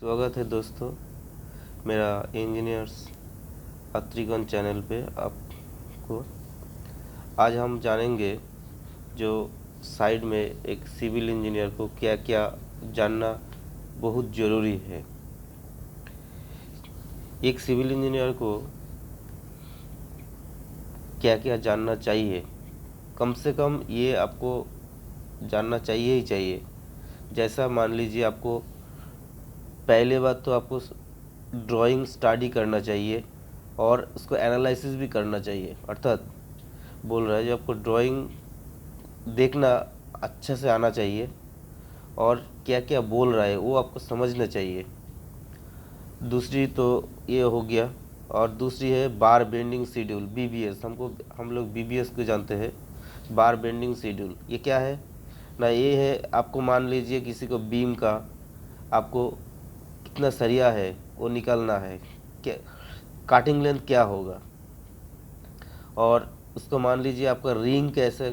स्वागत है दोस्तों मेरा इंजीनियर्स अत्रिगन चैनल पे आपको। आज हम जानेंगे जो साइड में एक सिविल इंजीनियर को क्या क्या जानना बहुत ज़रूरी है। एक सिविल इंजीनियर को क्या क्या जानना चाहिए, कम से कम ये आपको जानना चाहिए ही चाहिए। जैसा मान लीजिए, आपको पहले बात तो आपको ड्राइंग स्टडी करना चाहिए और उसको एनालिसिस भी करना चाहिए। अर्थात बोल रहा है जो आपको ड्राइंग देखना अच्छे से आना चाहिए और क्या क्या बोल रहा है वो आपको समझना चाहिए। दूसरी तो ये हो गया। और दूसरी है बार बेंडिंग शेड्यूल, बीबीएस। हम लोग बीबीएस को जानते हैं। बार बेंडिंग शेड्यूल ये क्या है ना? ये है, आपको मान लीजिए किसी को बीम का आपको कितना सरिया है वो निकालना है, क्या काटिंग लेंथ क्या होगा। और उसको मान लीजिए आपका रिंग कैसे,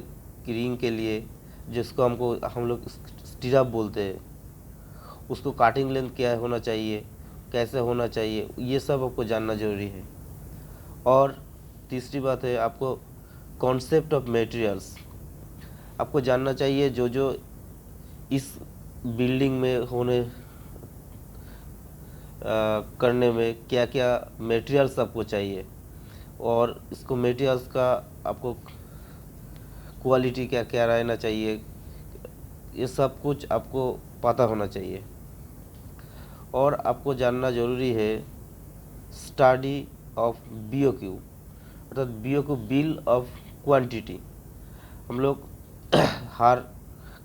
रिंग के लिए जिसको हम लोग स्टीराप बोलते हैं, उसको काटिंग लेंथ क्या होना चाहिए, कैसे होना चाहिए, ये सब आपको जानना ज़रूरी है। और तीसरी बात है आपको कॉन्सेप्ट ऑफ मटेरियल्स आपको जानना चाहिए। जो जो इस बिल्डिंग में करने में क्या क्या मटेरियल्स आपको चाहिए और इसको मटेरियल्स का आपको क्वालिटी क्या क्या रहना चाहिए, ये सब कुछ आपको पता होना चाहिए। और आपको जानना ज़रूरी है स्टडी ऑफ बीओक्यू, अर्थात बीओक्यू बिल ऑफ क्वांटिटी। हम लोग हर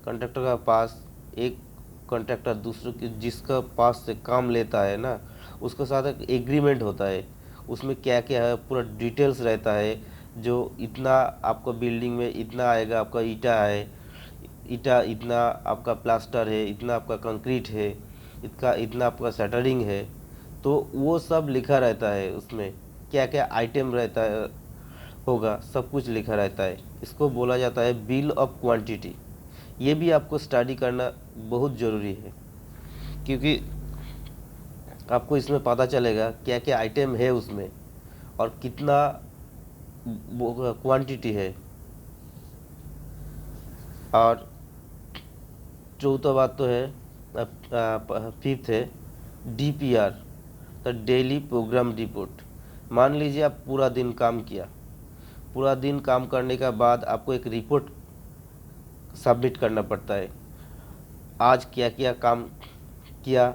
कॉन्ट्रैक्टर का पास एक कॉन्ट्रैक्टर दूसरे के जिसका पास से काम लेता है ना, उसके साथ एक एग्रीमेंट होता है। उसमें क्या क्या है पूरा डिटेल्स रहता है। जो इतना आपका बिल्डिंग में इतना आएगा, आपका ईटा है, ईटा इतना आपका प्लास्टर है, इतना आपका कंक्रीट है, इतना आपका शटरिंग है। तो वो सब लिखा रहता है। उसमें क्या क्या आइटम रहता है होगा, सब कुछ लिखा रहता है। इसको बोला जाता है बिल ऑफ क्वांटिटी। ये भी आपको स्टडी करना बहुत ज़रूरी है, क्योंकि आपको इसमें पता चलेगा क्या क्या आइटम है उसमें और कितना क्वांटिटी है। और चौथा बात तो है, फिफ्थ है DPR, the daily program report. मान लीजिए आप पूरा दिन काम किया, पूरा दिन काम करने के बाद आपको एक रिपोर्ट सबमिट करना पड़ता है। आज क्या क्या काम किया,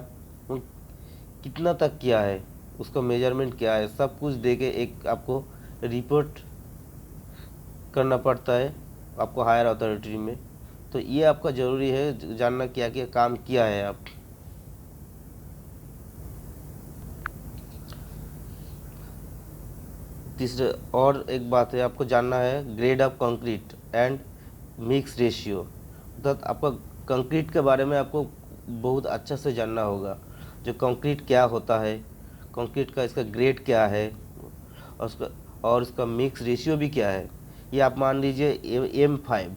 कितना तक किया है, उसका मेजरमेंट क्या है, सब कुछ देके एक आपको रिपोर्ट करना पड़ता है आपको हायर अथॉरिटी में। तो ये आपका ज़रूरी है जानना क्या क्या काम किया है आप। तीसरे और एक बात है आपको जानना है grade of concrete and mix ratio, अर्थात आपका कंक्रीट के बारे में आपको बहुत अच्छा से जानना होगा। जो कंक्रीट क्या होता है, कंक्रीट का इसका ग्रेड क्या है और उसका मिक्स रेशियो भी क्या है। ये आप मान लीजिए M5,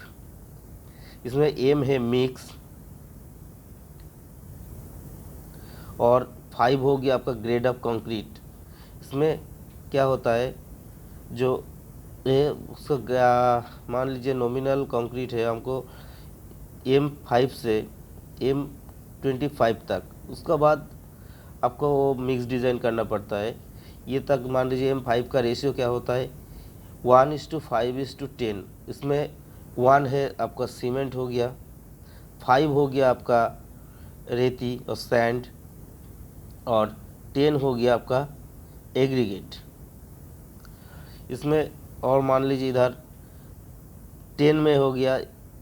इसमें M है मिक्स और 5 हो गया आपका ग्रेड ऑफ कंक्रीट। इसमें क्या होता है, जो ये उसका मान लीजिए नॉमिनल कंक्रीट है, हमको M5 से M25 तक, उसका बाद आपको वो मिक्स डिज़ाइन करना पड़ता है। ये तक मान लीजिए M5 का रेशियो क्या होता है 1:5:10। इसमें 1 है आपका सीमेंट हो गया, 5 हो गया आपका रेती और सैंड, और 10 हो गया आपका एग्रीगेट। इसमें और मान लीजिए इधर 10 में हो गया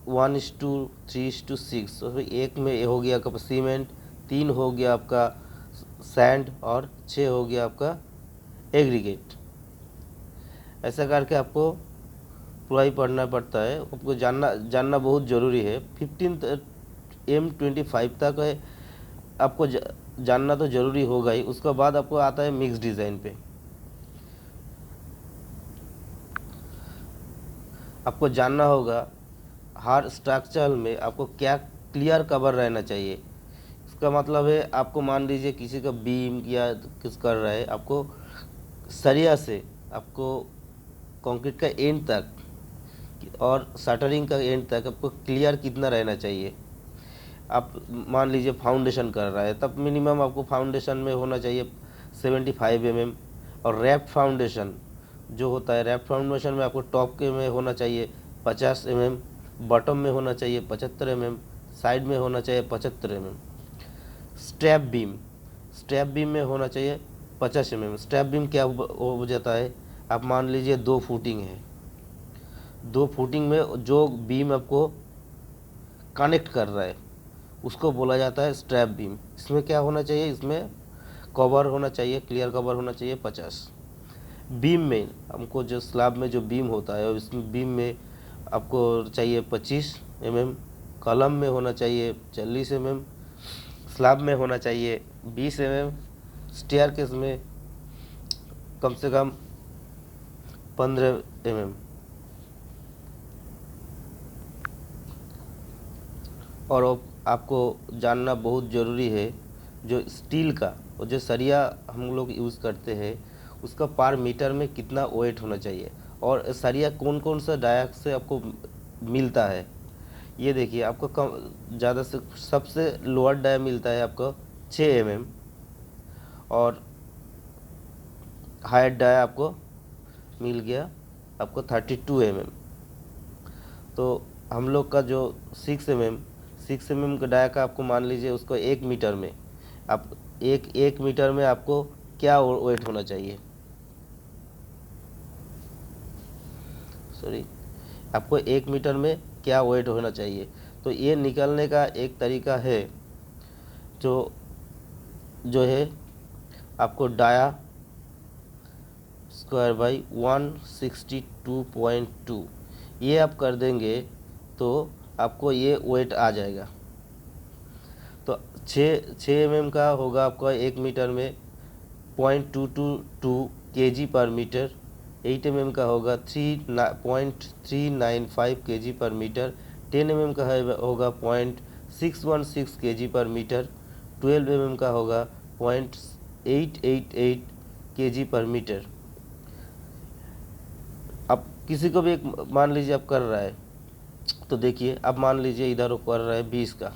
1:3:6, और एक में हो गया आपका सीमेंट, 3 हो गया आपका सैंड और 6 हो गया आपका एग्रीगेट। ऐसा करके आपको पूरा ही पढ़ना पड़ता है। आपको जानना बहुत ज़रूरी है। 15 M25 तक है आपको जानना तो ज़रूरी होगा ही। उसके बाद आपको आता है मिक्स डिज़ाइन पे। आपको जानना होगा हर स्ट्रक्चर में आपको क्या क्लियर कवर रहना चाहिए। इसका मतलब है आपको मान लीजिए किसी का बीम या किस कर रहा है, आपको सरिया से आपको कंक्रीट का एंड तक और शटरिंग का एंड तक आपको क्लियर कितना रहना चाहिए। आप मान लीजिए फाउंडेशन कर रहा है, तब मिनिमम आपको फाउंडेशन में होना चाहिए 75 mm, और रैप फाउंडेशन जो होता है, रैप फाउंडेशन में आपको टॉप के में होना चाहिए 50 mm, बॉटम में होना चाहिए 75 mm, साइड में होना चाहिए 75 mm। स्ट्रैप बीम में होना चाहिए 50 mm। स्ट्रैप बीम क्या हो जाता है, आप मान लीजिए 2 फुटिंग है, 2 फुटिंग में जो बीम आपको कनेक्ट कर रहा है उसको बोला जाता है स्ट्रैप बीम। इसमें क्या होना चाहिए, इसमें कवर होना चाहिए, क्लियर कवर होना चाहिए 50। बीम में हमको जो स्लैब में जो बीम होता है, इसमें बीम में आपको चाहिए 25 mm, कॉलम में होना चाहिए 40 mm, स्लैब में होना चाहिए 20 mm, स्टेयरकेस में कम से कम 15 mm। और आपको जानना बहुत ज़रूरी है, जो स्टील का और जो सरिया हम लोग यूज़ करते हैं उसका पर मीटर में कितना वेट होना चाहिए, और सरिया कौन कौन सा डाया से आपको मिलता है। ये देखिए, आपको कम ज़्यादा से सबसे लोअर डाया मिलता है आपको 6 mm, और हायर डाया आपको मिल गया आपको 32 mm। तो हम लोग का जो 6 mm का डाया का आपको मान लीजिए उसको 1 मीटर में, आप एक मीटर में आपको क्या वेट होना चाहिए, सॉरी, आपको 1 मीटर में क्या वेट होना चाहिए। तो ये निकलने का एक तरीका है, जो है आपको डाया स्क्वायर बाई 162.2, ये आप कर देंगे तो आपको ये वेट आ जाएगा। तो 6 mm का होगा आपका 1 मीटर में 0.222 kg पर मीटर, 8 mm का होगा 0.395 kg पर मीटर, 10 mm का होगा 0.616 kg पर मीटर, 12 mm का होगा 0.888 kg पर मीटर। अब किसी को भी एक मान लीजिए आप कर रहा है, तो देखिए अब मान लीजिए इधर कर रहा है 20 का,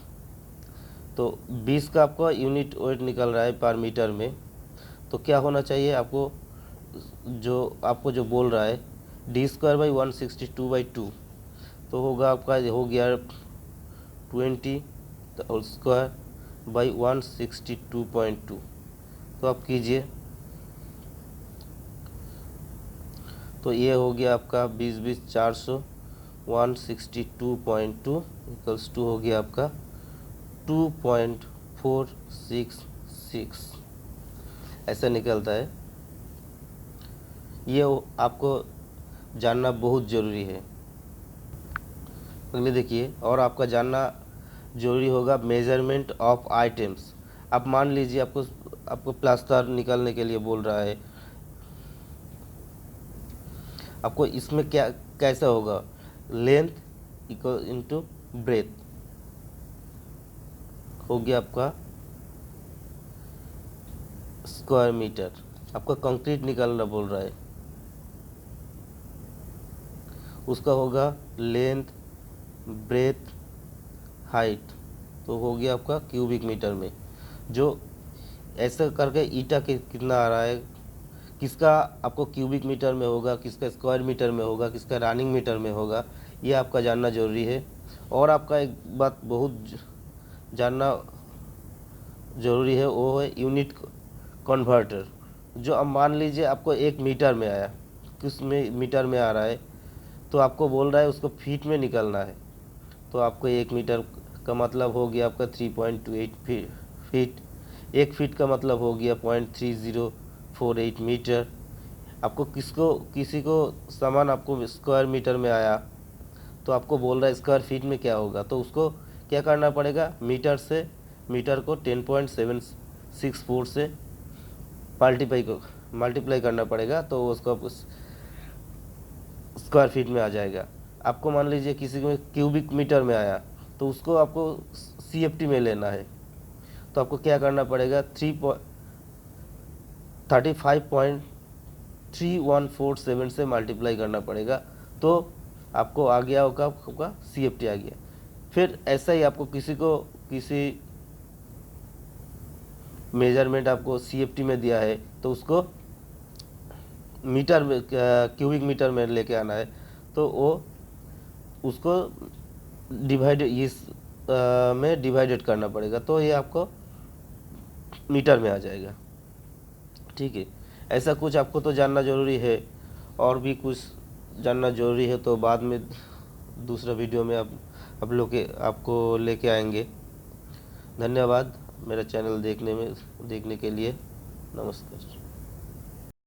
तो 20 का आपका यूनिट वेट निकल रहा है पर मीटर में। तो क्या होना चाहिए आपको, जो बोल रहा है डी स्क्वायर बाई 162/2, तो होगा आपका, हो गया 20 होल स्क्वायर बाई 162.2। तो आप कीजिए, तो ये हो गया आपका 20 400 162.2 इक्वल्स टू हो गया आपका 2.466, ऐसा निकलता है। ये आपको जानना बहुत ज़रूरी है। अगले देखिए, और आपका जानना ज़रूरी होगा मेजरमेंट ऑफ आइटम्स। आप मान लीजिए आपको प्लास्टर निकालने के लिए बोल रहा है, आपको इसमें क्या कैसा होगा, लेंथ इक्वल इनटू ब्रेथ हो गया आपका स्क्वायर मीटर। आपका कंक्रीट निकालना बोल रहा है, उसका होगा लेंथ ब्रेथ हाइट, तो हो गया आपका क्यूबिक मीटर में। जो ऐसा करके ईटा के कितना आ रहा है, किसका आपको क्यूबिक मीटर में होगा, किसका स्क्वायर मीटर में होगा, किसका रनिंग मीटर में होगा, ये आपका जानना ज़रूरी है। और आपका एक बात बहुत जानना ज़रूरी है, वो है यूनिट कन्वर्टर। जो अब मान लीजिए आपको 1 मीटर में आया, किस में मीटर में आ रहा है, तो आपको बोल रहा है उसको फीट में निकलना है। तो आपको 1 मीटर का मतलब हो गया आपका 3.28 फीट, 1 फीट का मतलब हो गया 0.3048 मीटर। आपको किसी को सामान आपको स्क्वायर मीटर में आया, तो आपको बोल रहा है स्क्वायर फीट में क्या होगा, तो उसको क्या करना पड़ेगा, मीटर को 10.764 से मल्टीप्लाई करना पड़ेगा, तो उसको स्क्वायर फीट में आ जाएगा। आपको मान लीजिए किसी में क्यूबिक मीटर में आया, तो उसको आपको CFT में लेना है, तो आपको क्या करना पड़ेगा, 35.3147 से मल्टीप्लाई करना पड़ेगा, तो आपको आ गया होगा आपका CFT आ गया। फिर ऐसा ही आपको किसी मेजरमेंट आपको CFT में दिया है तो उसको मीटर में, क्यूबिक मीटर में लेके आना है, तो वो उसको में डिवाइडेड करना पड़ेगा, तो ये आपको मीटर में आ जाएगा। ठीक है, ऐसा कुछ आपको तो जानना ज़रूरी है, और भी कुछ जानना ज़रूरी है तो बाद में दूसरा वीडियो में आप लोग के आपको लेके आएंगे। धन्यवाद मेरा चैनल देखने के लिए। नमस्कार।